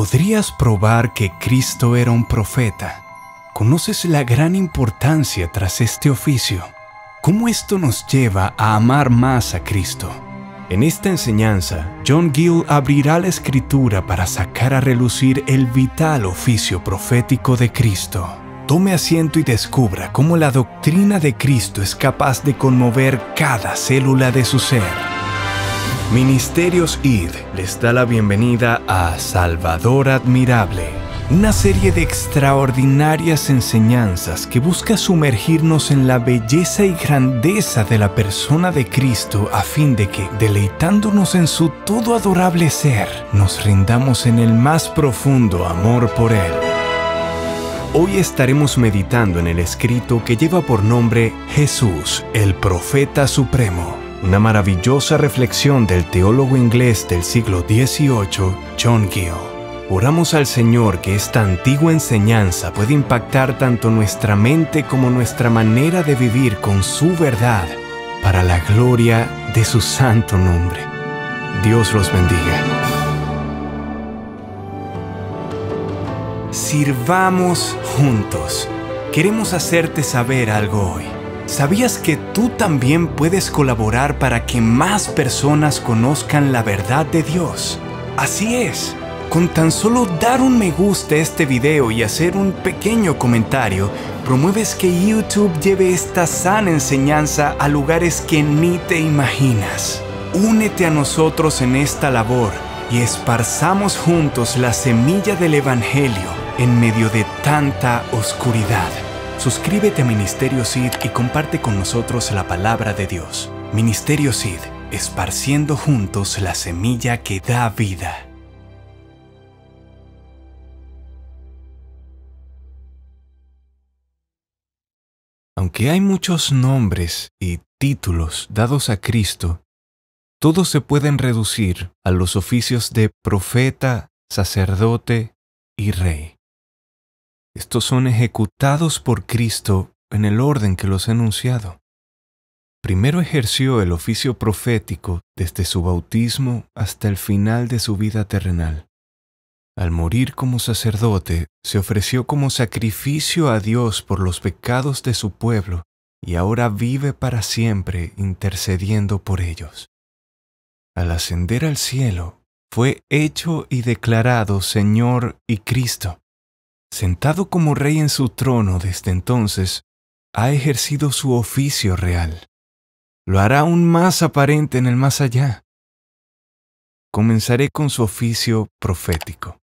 ¿Podrías probar que Cristo era un profeta? ¿Conoces la gran importancia tras este oficio? ¿Cómo esto nos lleva a amar más a Cristo? En esta enseñanza, John Gill abrirá la Escritura para sacar a relucir el vital oficio profético de Cristo. Tome asiento y descubra cómo la doctrina de Cristo es capaz de conmover cada célula de su ser. Ministerios ID les da la bienvenida a Salvador Admirable, una serie de extraordinarias enseñanzas que busca sumergirnos en la belleza y grandeza de la persona de Cristo a fin de que, deleitándonos en su todo adorable ser, nos rindamos en el más profundo amor por Él. Hoy estaremos meditando en el escrito que lleva por nombre Jesús, el Profeta Supremo, una maravillosa reflexión del teólogo inglés del siglo XVIII, John Gill. Oramos al Señor que esta antigua enseñanza pueda impactar tanto nuestra mente como nuestra manera de vivir con su verdad, para la gloria de su santo nombre. Dios los bendiga. Sirvamos juntos. Queremos hacerte saber algo hoy. ¿Sabías que tú también puedes colaborar para que más personas conozcan la verdad de Dios? Así es. Con tan solo dar un me gusta a este video y hacer un pequeño comentario, promueves que YouTube lleve esta sana enseñanza a lugares que ni te imaginas. Únete a nosotros en esta labor y esparzamos juntos la semilla del Evangelio en medio de tanta oscuridad. Suscríbete a Ministerio ID y comparte con nosotros la palabra de Dios. Ministerio ID, esparciendo juntos la semilla que da vida. Aunque hay muchos nombres y títulos dados a Cristo, todos se pueden reducir a los oficios de profeta, sacerdote y rey. Estos son ejecutados por Cristo en el orden que los he enunciado. Primero ejerció el oficio profético desde su bautismo hasta el final de su vida terrenal. Al morir como sacerdote, se ofreció como sacrificio a Dios por los pecados de su pueblo y ahora vive para siempre intercediendo por ellos. Al ascender al cielo, fue hecho y declarado Señor y Cristo. Sentado como rey en su trono desde entonces, ha ejercido su oficio real. Lo hará aún más aparente en el más allá. Comenzaré con su oficio profético.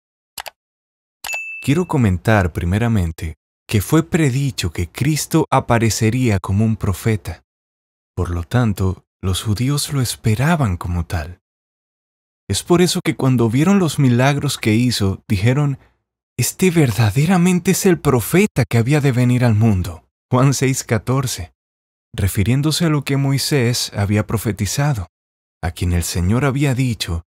Quiero comentar primeramente que fue predicho que Cristo aparecería como un profeta. Por lo tanto, los judíos lo esperaban como tal. Es por eso que cuando vieron los milagros que hizo, dijeron: «Este verdaderamente es el profeta que había de venir al mundo». Juan 6:14, refiriéndose a lo que Moisés había profetizado, a quien el Señor había dicho: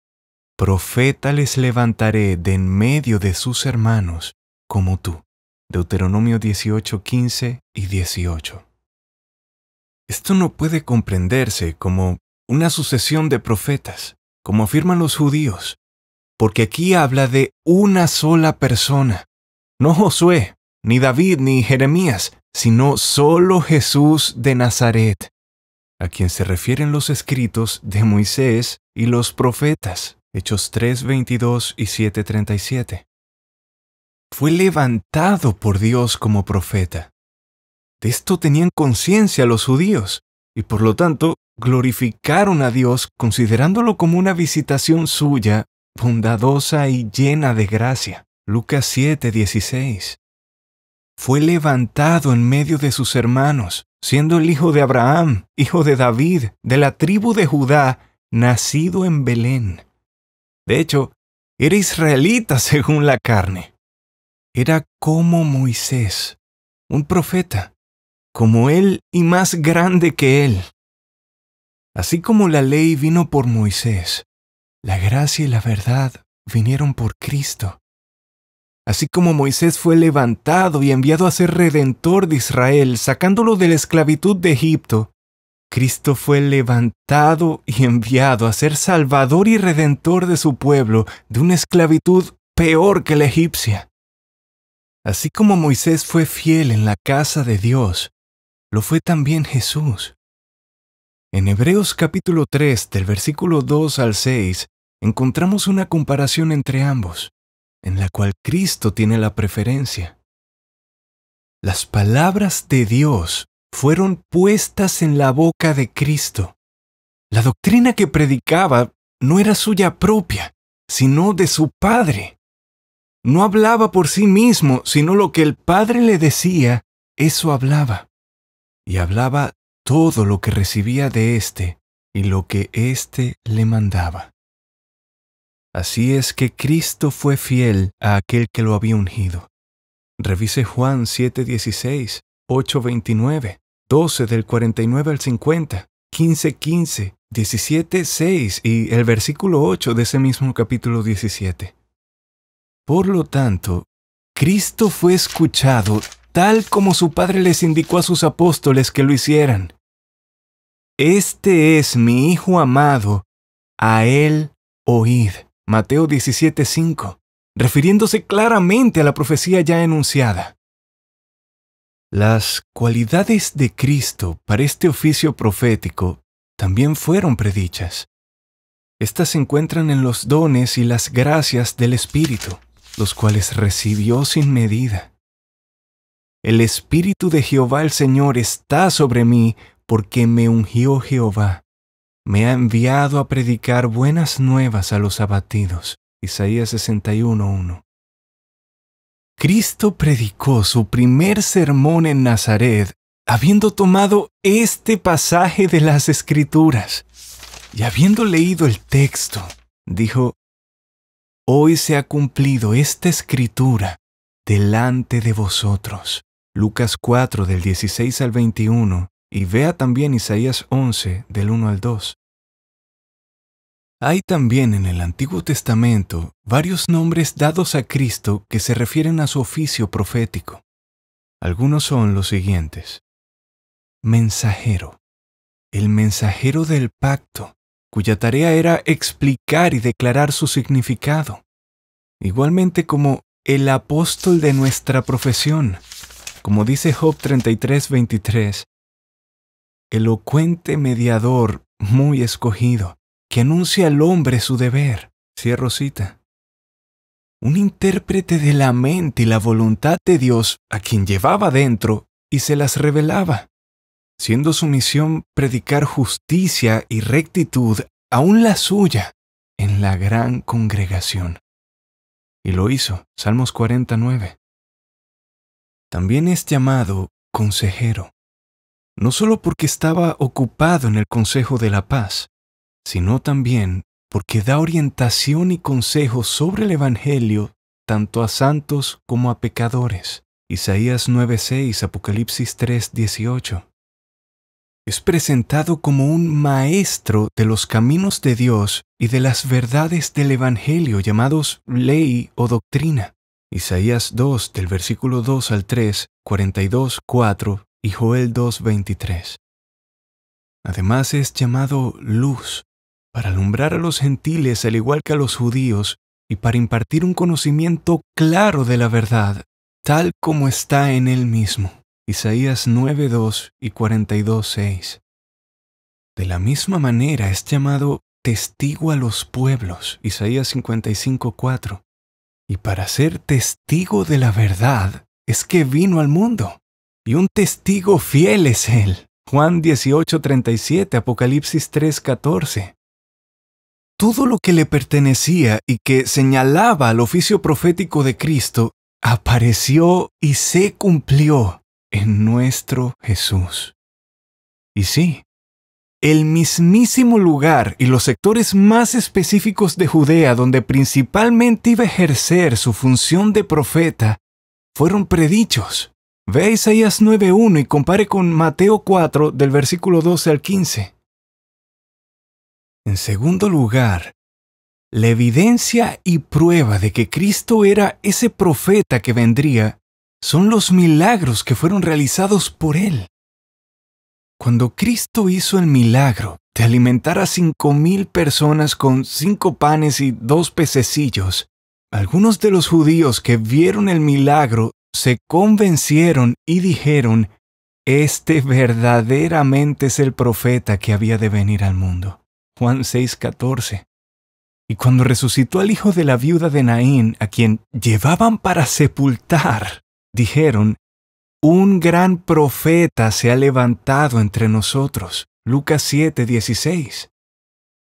«Profeta les levantaré de en medio de sus hermanos, como tú». Deuteronomio 18:15 y 18. Esto no puede comprenderse como una sucesión de profetas, como afirman los judíos, porque aquí habla de una sola persona, no Josué, ni David, ni Jeremías, sino solo Jesús de Nazaret, a quien se refieren los escritos de Moisés y los profetas, Hechos 3:22 y 7:37. Fue levantado por Dios como profeta. De esto tenían conciencia los judíos, y por lo tanto glorificaron a Dios considerándolo como una visitación suya, bondadosa y llena de gracia. Lucas 7:16. Fue levantado en medio de sus hermanos, siendo el hijo de Abraham, hijo de David, de la tribu de Judá, nacido en Belén. De hecho, era israelita según la carne. Era como Moisés, un profeta, como él y más grande que él. Así como la ley vino por Moisés, la gracia y la verdad vinieron por Cristo. Así como Moisés fue levantado y enviado a ser redentor de Israel, sacándolo de la esclavitud de Egipto, Cristo fue levantado y enviado a ser salvador y redentor de su pueblo de una esclavitud peor que la egipcia. Así como Moisés fue fiel en la casa de Dios, lo fue también Jesús. En Hebreos capítulo 3, del versículo 2 al 6, encontramos una comparación entre ambos, en la cual Cristo tiene la preferencia. Las palabras de Dios fueron puestas en la boca de Cristo. La doctrina que predicaba no era suya propia, sino de su Padre. No hablaba por sí mismo, sino lo que el Padre le decía, eso hablaba. Y hablaba todo lo que recibía de éste y lo que éste le mandaba. Así es que Cristo fue fiel a aquel que lo había ungido. Revise Juan 7:16, 8:29, 12 del 49 al 50, 15:15, 17:6 y el versículo 8 de ese mismo capítulo 17. Por lo tanto, Cristo fue escuchado tal como su Padre les indicó a sus apóstoles que lo hicieran. Este es mi Hijo amado, a él oíd. Mateo 17:5, refiriéndose claramente a la profecía ya enunciada. Las cualidades de Cristo para este oficio profético también fueron predichas. Estas se encuentran en los dones y las gracias del Espíritu, los cuales recibió sin medida. El Espíritu de Jehová el Señor está sobre mí, porque me ungió Jehová. Me ha enviado a predicar buenas nuevas a los abatidos. Isaías 61:1. Cristo predicó su primer sermón en Nazaret, habiendo tomado este pasaje de las Escrituras. Y habiendo leído el texto, dijo: Hoy se ha cumplido esta Escritura delante de vosotros. Lucas 4, del 16 al 21, y vea también Isaías 11, del 1 al 2. Hay también en el Antiguo Testamento varios nombres dados a Cristo que se refieren a su oficio profético. Algunos son los siguientes. Mensajero. El mensajero del pacto, cuya tarea era explicar y declarar su significado. Igualmente como el apóstol de nuestra profesión, como dice Job 33:23. Elocuente mediador muy escogido, que anuncia al hombre su deber. Cierro cita. Un intérprete de la mente y la voluntad de Dios a quien llevaba dentro y se las revelaba, siendo su misión predicar justicia y rectitud, aún la suya, en la gran congregación. Y lo hizo, Salmos 49. También es llamado consejero, no solo porque estaba ocupado en el consejo de la paz, sino también porque da orientación y consejo sobre el Evangelio tanto a santos como a pecadores. Isaías 9:6, Apocalipsis 3:18. Es presentado como un maestro de los caminos de Dios y de las verdades del Evangelio llamados ley o doctrina. Isaías 2, del versículo 2 al 3, 42:4 y Joel 2:23. Además es llamado luz, para alumbrar a los gentiles al igual que a los judíos y para impartir un conocimiento claro de la verdad, tal como está en él mismo. Isaías 9:2 y 42:6. De la misma manera es llamado testigo a los pueblos. Isaías 55:4. Y para ser testigo de la verdad es que vino al mundo. Y un testigo fiel es él. Juan 18:37, Apocalipsis 3:14. Todo lo que le pertenecía y que señalaba al oficio profético de Cristo apareció y se cumplió en nuestro Jesús. Y sí, el mismísimo lugar y los sectores más específicos de Judea donde principalmente iba a ejercer su función de profeta fueron predichos. Ve Isaías 9:1 y compare con Mateo 4 del versículo 12 al 15. En segundo lugar, la evidencia y prueba de que Cristo era ese profeta que vendría son los milagros que fueron realizados por él. Cuando Cristo hizo el milagro de alimentar a 5,000 personas con 5 panes y 2 pececillos, algunos de los judíos que vieron el milagro se convencieron y dijeron: este verdaderamente es el profeta que había de venir al mundo. Juan 6:14. Y cuando resucitó al hijo de la viuda de Naín, a quien llevaban para sepultar, dijeron: un gran profeta se ha levantado entre nosotros. Lucas 7:16.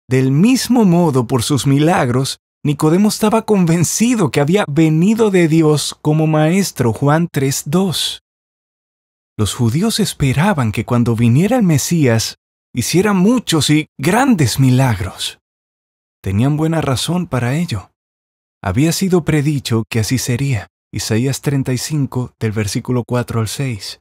Del mismo modo, por sus milagros, Nicodemo estaba convencido que había venido de Dios como maestro. Juan 3:2. Los judíos esperaban que cuando viniera el Mesías, hiciera muchos y grandes milagros. Tenían buena razón para ello. Había sido predicho que así sería. Isaías 35, del versículo 4 al 6.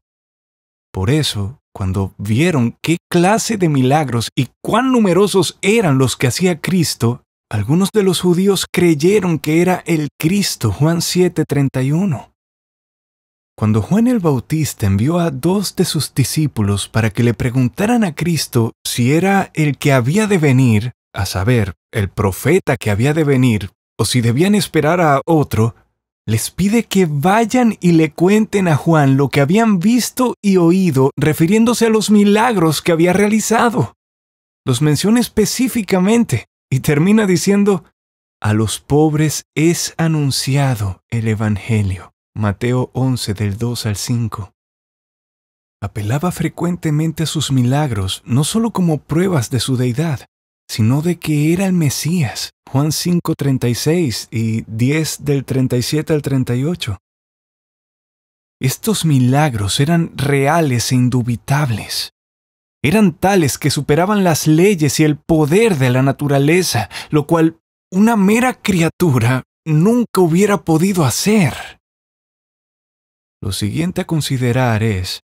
Por eso, cuando vieron qué clase de milagros y cuán numerosos eran los que hacía Cristo, algunos de los judíos creyeron que era el Cristo. Juan 7:31. Cuando Juan el Bautista envió a 2 de sus discípulos para que le preguntaran a Cristo si era el que había de venir, a saber, el profeta que había de venir, o si debían esperar a otro, les pide que vayan y le cuenten a Juan lo que habían visto y oído, refiriéndose a los milagros que había realizado. Los menciona específicamente y termina diciendo: a los pobres es anunciado el Evangelio. Mateo 11, del 2 al 5. Apelaba frecuentemente a sus milagros, no solo como pruebas de su deidad, sino de que era el Mesías. Juan 5:36 y 10 del 37 al 38. Estos milagros eran reales e indubitables. Eran tales que superaban las leyes y el poder de la naturaleza, lo cual una mera criatura nunca hubiera podido hacer. Lo siguiente a considerar es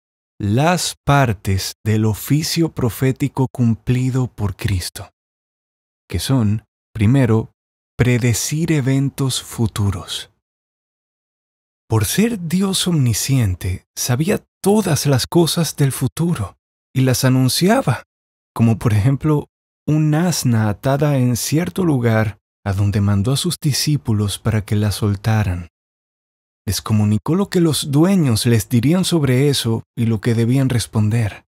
las partes del oficio profético cumplido por Cristo, que son, primero, predecir eventos futuros. Por ser Dios omnisciente, sabía todas las cosas del futuro y las anunciaba, como por ejemplo un asna atada en cierto lugar a donde mandó a sus discípulos para que la soltaran. Les comunicó lo que los dueños les dirían sobre eso y lo que debían responder.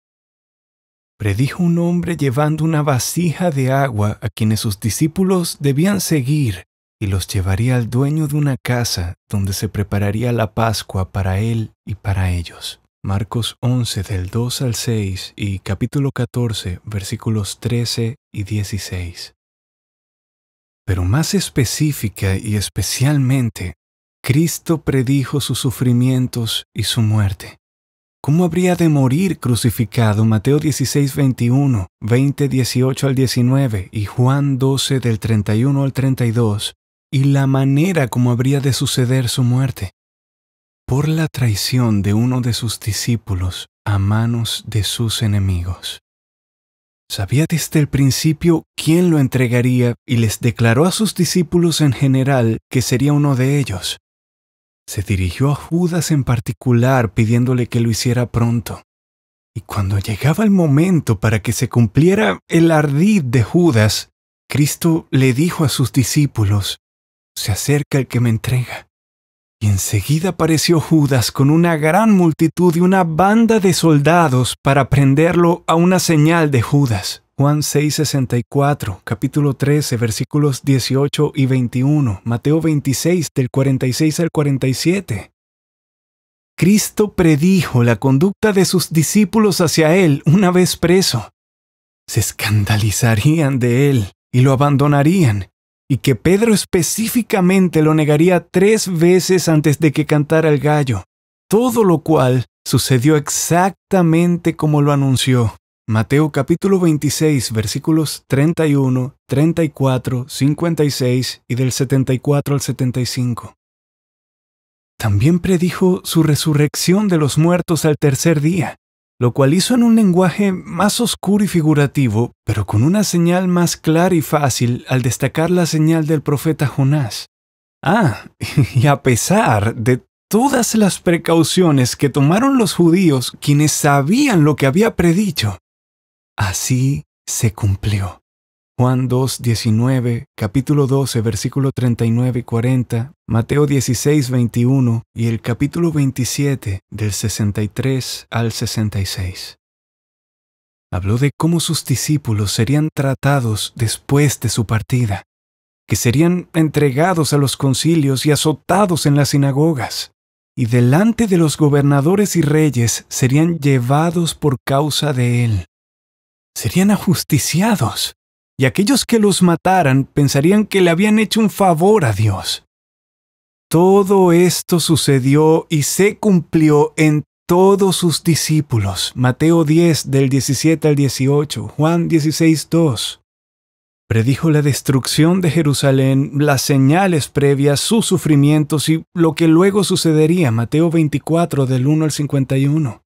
Predijo un hombre llevando una vasija de agua a quienes sus discípulos debían seguir y los llevaría al dueño de una casa donde se prepararía la Pascua para él y para ellos. Marcos 11 del 2 al 6 y capítulo 14 versículos 13 y 16. Pero más específica y especialmente, Cristo predijo sus sufrimientos y su muerte. ¿Cómo habría de morir crucificado? Mateo 16:21, 20:18 al 19 y Juan 12 del 31 al 32, y la manera como habría de suceder su muerte. Por la traición de uno de sus discípulos a manos de sus enemigos. Sabía desde el principio quién lo entregaría y les declaró a sus discípulos en general que sería uno de ellos. Se dirigió a Judas en particular pidiéndole que lo hiciera pronto. Y cuando llegaba el momento para que se cumpliera el ardid de Judas, Cristo le dijo a sus discípulos: «Se acerca el que me entrega». Y enseguida apareció Judas con una gran multitud y una banda de soldados para prenderlo a una señal de Judas. Juan 6:64, capítulo 13, versículos 18 y 21, Mateo 26, del 46 al 47. Cristo predijo la conducta de sus discípulos hacia él una vez preso. Se escandalizarían de él y lo abandonarían, y que Pedro específicamente lo negaría 3 veces antes de que cantara el gallo, todo lo cual sucedió exactamente como lo anunció. Mateo capítulo 26, versículos 31, 34, 56 y del 74 al 75. También predijo su resurrección de los muertos al tercer día, lo cual hizo en un lenguaje más oscuro y figurativo, pero con una señal más clara y fácil al destacar la señal del profeta Jonás. Y a pesar de todas las precauciones que tomaron los judíos, quienes sabían lo que había predicho, así se cumplió. Juan 2:19, capítulo 12, versículo 39 y 40, Mateo 16:21 y el capítulo 27 del 63 al 66. Habló de cómo sus discípulos serían tratados después de su partida, que serían entregados a los concilios y azotados en las sinagogas, y delante de los gobernadores y reyes serían llevados por causa de él. Serían ajusticiados, y aquellos que los mataran pensarían que le habían hecho un favor a Dios. Todo esto sucedió y se cumplió en todos sus discípulos. Mateo 10, del 17 al 18, Juan 16:2. Predijo la destrucción de Jerusalén, las señales previas, sus sufrimientos y lo que luego sucedería. Mateo 24, del 1 al 51.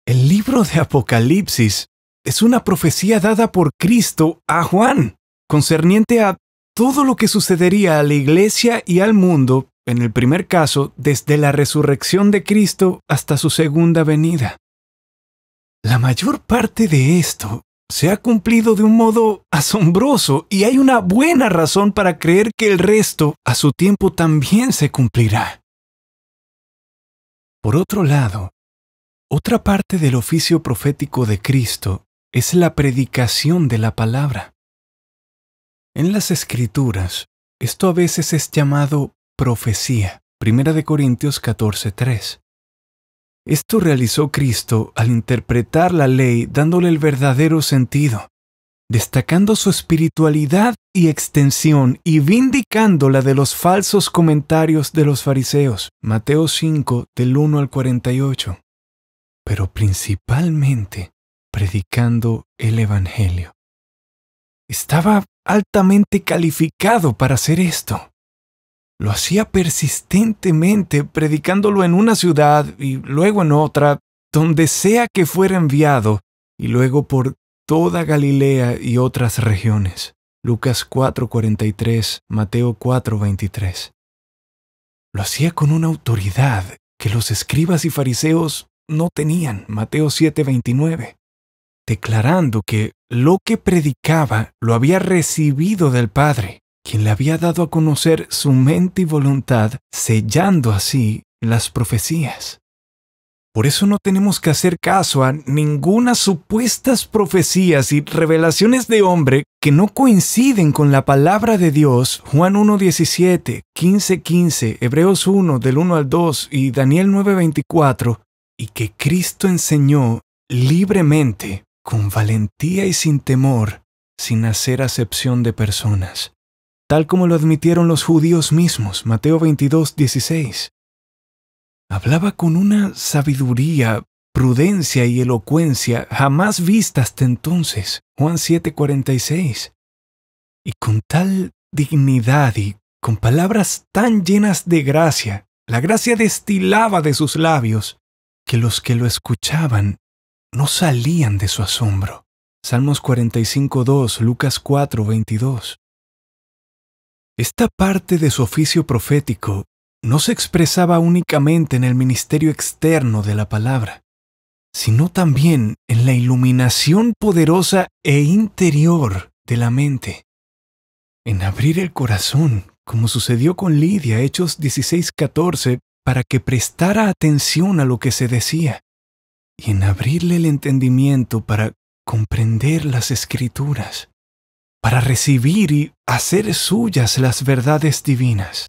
El libro de Apocalipsis es una profecía dada por Cristo a Juan, concerniente a todo lo que sucedería a la iglesia y al mundo, en el primer caso, desde la resurrección de Cristo hasta su segunda venida. La mayor parte de esto se ha cumplido de un modo asombroso y hay una buena razón para creer que el resto, a su tiempo, también se cumplirá. Por otro lado, otra parte del oficio profético de Cristo es la predicación de la palabra. En las Escrituras, esto a veces es llamado profecía. 1 Corintios 14:3. Esto realizó Cristo al interpretar la ley dándole el verdadero sentido, destacando su espiritualidad y extensión y vindicándola de los falsos comentarios de los fariseos. Mateo 5, del 1 al 48. Pero principalmente predicando el Evangelio. Estaba altamente calificado para hacer esto. Lo hacía persistentemente, predicándolo en una ciudad y luego en otra, donde sea que fuera enviado, y luego por toda Galilea y otras regiones. Lucas 4:43, Mateo 4:23. Lo hacía con una autoridad que los escribas y fariseos no tenían. Mateo 7:29. Declarando que lo que predicaba lo había recibido del Padre, quien le había dado a conocer su mente y voluntad, sellando así las profecías. Por eso no tenemos que hacer caso a ninguna supuestas profecías y revelaciones de hombre que no coinciden con la palabra de Dios. Juan 1:17, 15:15, Hebreos 1, del 1 al 2 y Daniel 9:24, y que Cristo enseñó libremente, con valentía y sin temor, sin hacer acepción de personas, tal como lo admitieron los judíos mismos. Mateo 22:16. Hablaba con una sabiduría, prudencia y elocuencia jamás vista hasta entonces. Juan 7:46. Y con tal dignidad y con palabras tan llenas de gracia, la gracia destilaba de sus labios, que los que lo escuchaban no salían de su asombro. Salmos 45:2, Lucas 4:22. Esta parte de su oficio profético no se expresaba únicamente en el ministerio externo de la palabra, sino también en la iluminación poderosa e interior de la mente, en abrir el corazón, como sucedió con Lidia, Hechos 16:14, para que prestara atención a lo que se decía, y en abrirle el entendimiento para comprender las Escrituras, para recibir y hacer suyas las verdades divinas.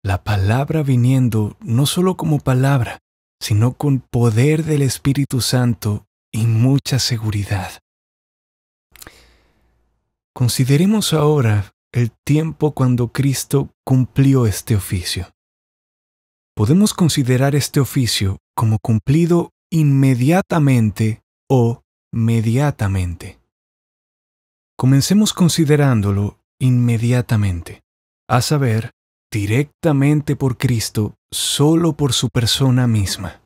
La palabra viniendo no solo como palabra, sino con poder del Espíritu Santo y mucha seguridad. Consideremos ahora el tiempo cuando Cristo cumplió este oficio. Podemos considerar este oficio como cumplido inmediatamente o mediatamente. Comencemos considerándolo inmediatamente, a saber, directamente por Cristo, solo por su persona misma.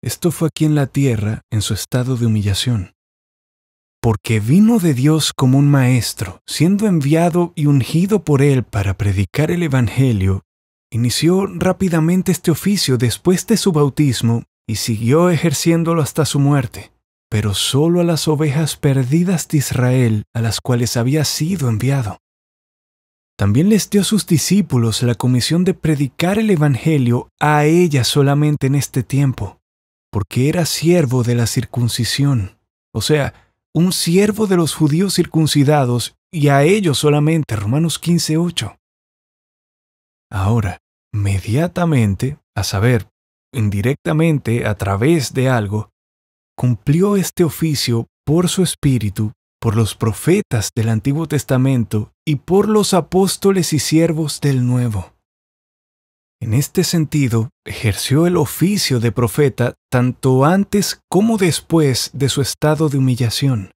Esto fue aquí en la tierra en su estado de humillación. Porque vino de Dios como un maestro, siendo enviado y ungido por Él para predicar el Evangelio, inició rápidamente este oficio después de su bautismo y siguió ejerciéndolo hasta su muerte, pero solo a las ovejas perdidas de Israel, a las cuales había sido enviado. También les dio a sus discípulos la comisión de predicar el Evangelio a ellas solamente en este tiempo, porque era siervo de la circuncisión, o sea, un siervo de los judíos circuncidados, y a ellos solamente, Romanos 15:8. Ahora, mediatamente, a saber, indirectamente, a través de algo, cumplió este oficio por su Espíritu, por los profetas del Antiguo Testamento y por los apóstoles y siervos del Nuevo. En este sentido, ejerció el oficio de profeta tanto antes como después de su estado de humillación.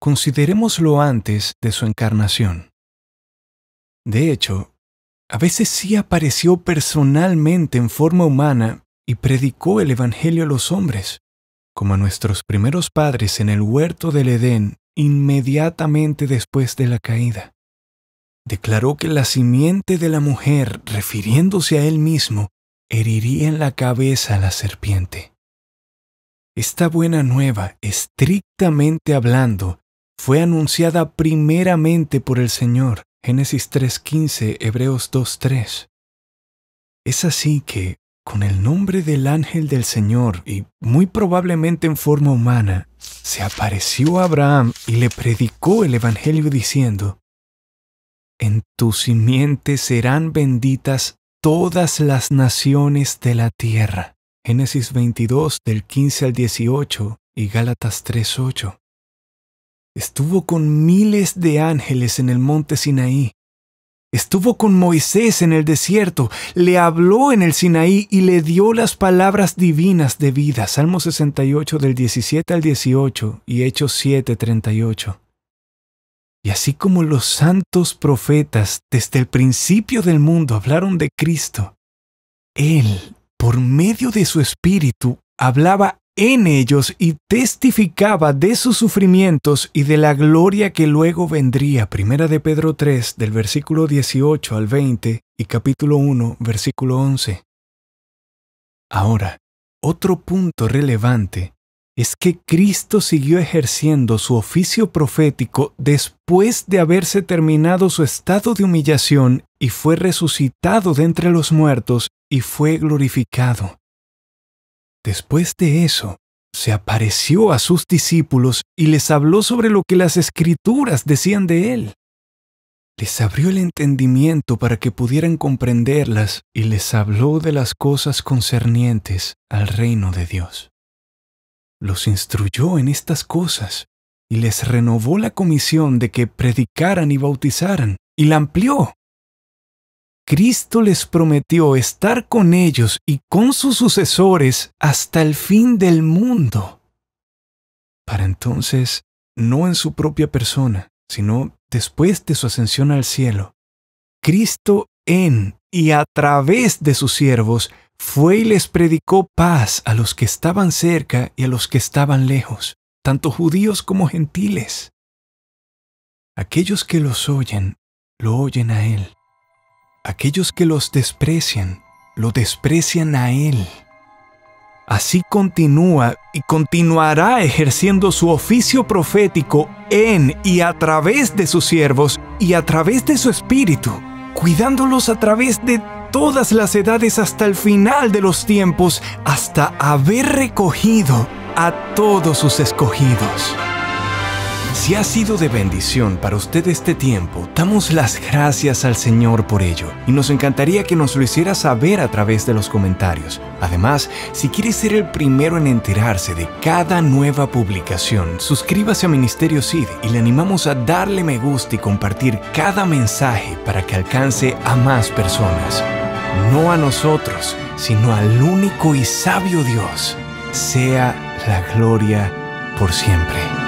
Considerémoslo antes de su encarnación. De hecho, a veces sí apareció personalmente en forma humana y predicó el Evangelio a los hombres, como a nuestros primeros padres en el huerto del Edén inmediatamente después de la caída. Declaró que la simiente de la mujer, refiriéndose a él mismo, heriría en la cabeza a la serpiente. Esta buena nueva, estrictamente hablando, fue anunciada primeramente por el Señor, Génesis 3:15, Hebreos 2:3. Es así que, con el nombre del ángel del Señor y muy probablemente en forma humana, se apareció a Abraham y le predicó el Evangelio diciendo: «En tu simiente serán benditas todas las naciones de la tierra». Génesis 22 del 15 al 18 y Gálatas 3:8. Estuvo con miles de ángeles en el monte Sinaí. Estuvo con Moisés en el desierto, le habló en el Sinaí y le dio las palabras divinas de vida. Salmo 68 del 17 al 18 y Hechos 7:38. Y así como los santos profetas desde el principio del mundo hablaron de Cristo, Él, por medio de su Espíritu, hablaba en ellos y testificaba de sus sufrimientos y de la gloria que luego vendría. Primera de Pedro 3, del versículo 18 al 20 y capítulo 1, versículo 11. Ahora, otro punto relevante es que Cristo siguió ejerciendo su oficio profético después de haberse terminado su estado de humillación y fue resucitado de entre los muertos y fue glorificado. Después de eso, se apareció a sus discípulos y les habló sobre lo que las Escrituras decían de Él. Les abrió el entendimiento para que pudieran comprenderlas y les habló de las cosas concernientes al reino de Dios. Los instruyó en estas cosas y les renovó la comisión de que predicaran y bautizaran, y la amplió. Cristo les prometió estar con ellos y con sus sucesores hasta el fin del mundo. Para entonces, no en su propia persona, sino después de su ascensión al cielo, Cristo en y a través de sus siervos fue y les predicó paz a los que estaban cerca y a los que estaban lejos, tanto judíos como gentiles. Aquellos que los oyen, lo oyen a Él. Aquellos que los desprecian, lo desprecian a Él. Así continúa y continuará ejerciendo su oficio profético en y a través de sus siervos y a través de su Espíritu, cuidándolos a través de todas las edades hasta el final de los tiempos, hasta haber recogido a todos sus escogidos. Si ha sido de bendición para usted este tiempo, damos las gracias al Señor por ello y nos encantaría que nos lo hiciera saber a través de los comentarios. Además, si quiere ser el primero en enterarse de cada nueva publicación, suscríbase a Ministerio Seed y le animamos a darle me gusta y compartir cada mensaje para que alcance a más personas. No a nosotros, sino al único y sabio Dios. Sea la gloria por siempre.